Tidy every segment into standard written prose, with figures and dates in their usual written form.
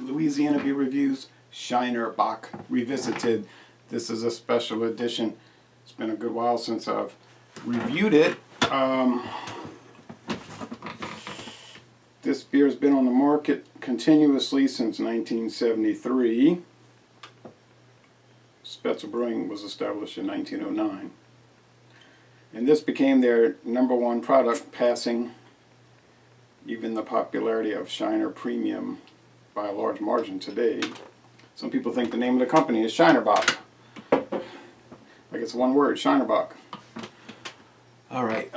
Louisiana Beer Reviews Shiner Bock Revisited. This is a special edition. It's been a good while since I've reviewed it. This beer has been on the market continuously since 1973. Spoetzl Brewing was established in 1909. And this became their #1 product, passing even the popularity of Shiner Premium by a large margin today. Some people think the name of the company is Shiner Bock. Like it's one word, Shiner Bock. Alright,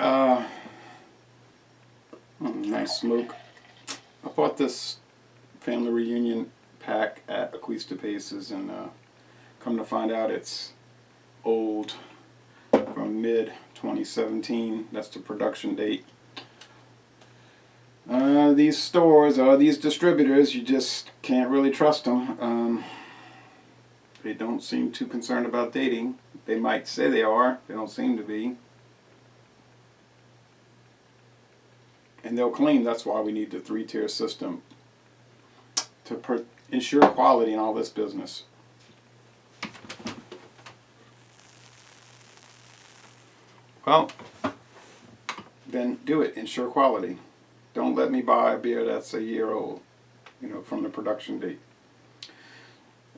nice smoke. I bought this family reunion pack at Acquista Paces, and come to find out it's old, from mid-2017. That's the production date. These stores, these distributors, you just can't really trust them. They don't seem too concerned about dating. They might say they are, they don't seem to be. And they'll claim that's why we need the 3-tier system to ensure quality in all this business. Well, then do it, ensure quality. Don't let me buy a beer that's a year old, from the production date.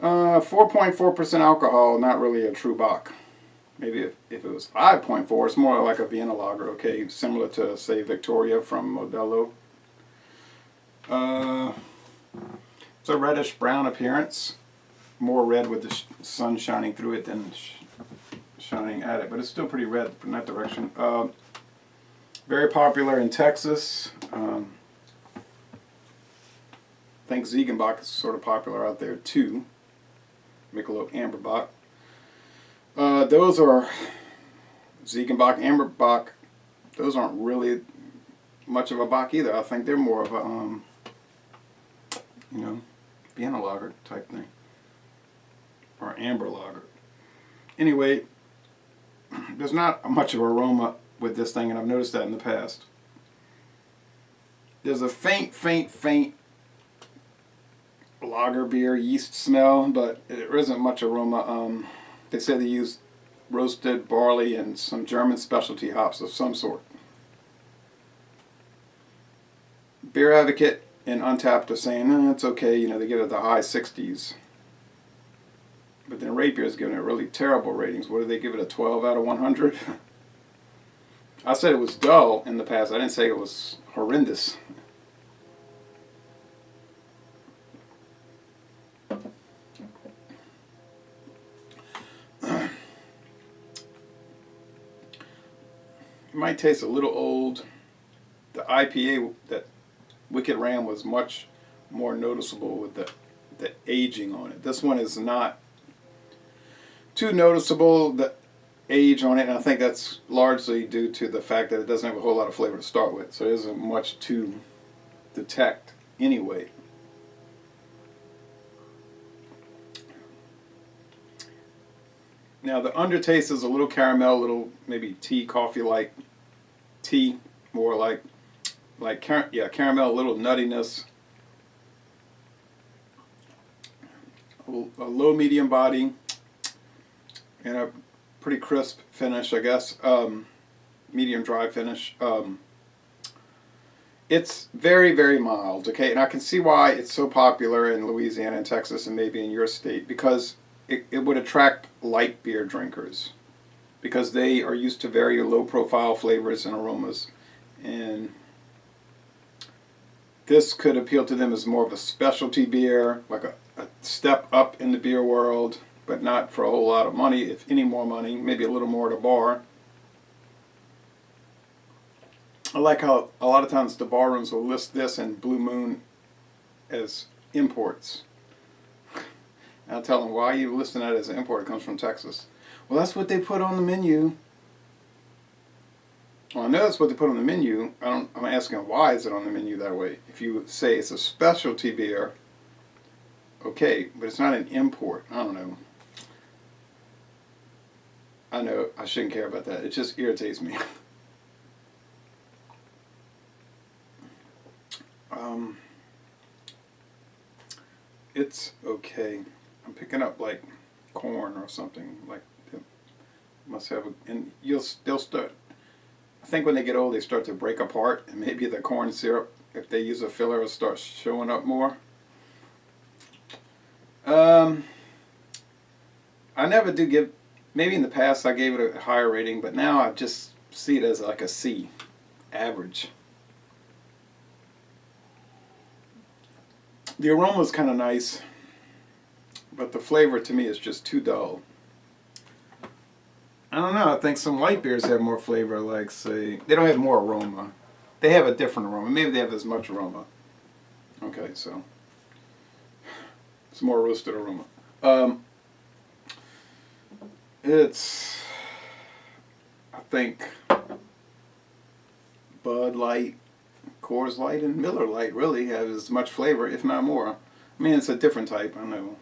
4.4% alcohol, not really a true Bock. Maybe if it was 5.4, it's more like a Vienna lager, okay, similar to, say, Victoria from Modelo. It's a reddish brown appearance, more red with the sun shining through it than shining at it, but it's still pretty red from that direction. Very popular in Texas. I think Ziegenbach is sort of popular out there too. Michelob Amber Bock. Those are Ziegenbach, Amber Bock. Those aren't really much of a Bock either. I think they're more of a, Vienna lager type thing, or amber lager. Anyway, there's not much of aroma with this thing, and I've noticed that in the past. There's a faint lager beer yeast smell, but there isn't much aroma. They say they use roasted barley and some German specialty hops of some sort. Beer Advocate and Untapped are saying, it's okay, they get it the high 60s. But then Rate Beer is giving it really terrible ratings. What do they give it, a 12 out of 100? I said it was dull in the past. I didn't say it was horrendous. It might taste a little old. The IPA, that Wicked Ram, was much more noticeable with the aging on it. This one is not too noticeable, the age on it, and I think that's largely due to the fact that it doesn't have a whole lot of flavor to start with, so there isn't much to detect anyway. Now the undertaste is a little caramel, a little maybe tea, coffee-like tea, more like caramel, a little nuttiness, a low medium body, and a pretty crisp finish, I guess. Medium dry finish. It's very, very mild, okay? And I can see why it's so popular in Louisiana and Texas and maybe in your state, because it would attract light beer drinkers, because they are used to very low profile flavors and aromas. And this could appeal to them as more of a specialty beer, like a step up in the beer world, but not for a whole lot of money, if any more money, maybe a little more at a bar. I like how a lot of times the bar rooms will list this and Blue Moon as imports. And I'll tell them, why are you listing that as an import? It comes from Texas. Well, that's what they put on the menu. Well, I know that's what they put on the menu. I'm asking, why is it on the menu that way? If you say it's a specialty beer, okay, but it's not an import. I don't know. I know I shouldn't care about that. It just irritates me. It's okay. I'm picking up like corn or something. Like they must have, and they'll start. I think when they get old, they start to break apart, and maybe the corn syrup, if they use a filler, will start showing up more. I never do give. Maybe in the past I gave it a higher rating, but now I just see it as like a C, average. The aroma is kind of nice, but the flavor to me is just too dull. I don't know. I think some light beers have more flavor. Like, say, they don't have more aroma. They have a different aroma. Maybe they have as much aroma. Okay, so it's more roasted aroma. It's, I think, Bud Light, Coors Light, and Miller Light really have as much flavor, if not more. I mean, it's a different type, I know.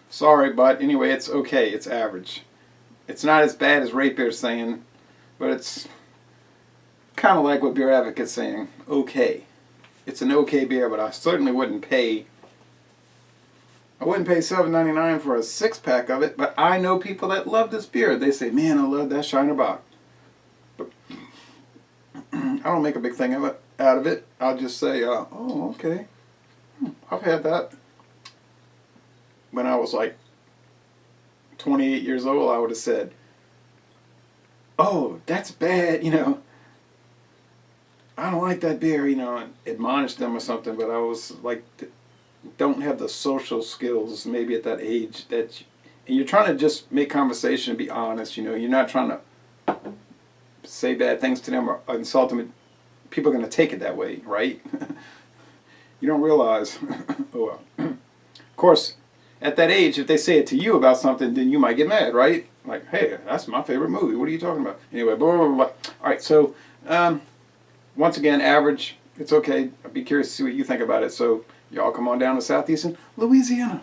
Sorry, but anyway, it's okay. It's average. It's not as bad as Rate Beer's saying, but it's kind of like what Beer Advocate's saying. Okay. It's an okay beer, but I certainly wouldn't pay. I wouldn't pay $7.99 for a 6-pack of it, but I know people that love this beer. They say, man, I love that Shiner Bock. But I don't make a big thing out of it. I'll just say, oh, okay. I've had that. When I was like 28 years old, I would have said, oh, that's bad, I don't like that beer, and admonished them or something, but I was like, don't have the social skills maybe at that age and you're trying to just make conversation and be honest, you're not trying to say bad things to them or insult them. People are going to take it that way, right? You don't realize. Oh, well. Of course, at that age, if they say it to you about something, then you might get mad, right? Like, hey, that's my favorite movie. What are you talking about? Anyway, blah, blah, blah, blah. All right, so once again, average. It's okay. I'd be curious to see what you think about it. So y'all come on down to Southeastern Louisiana.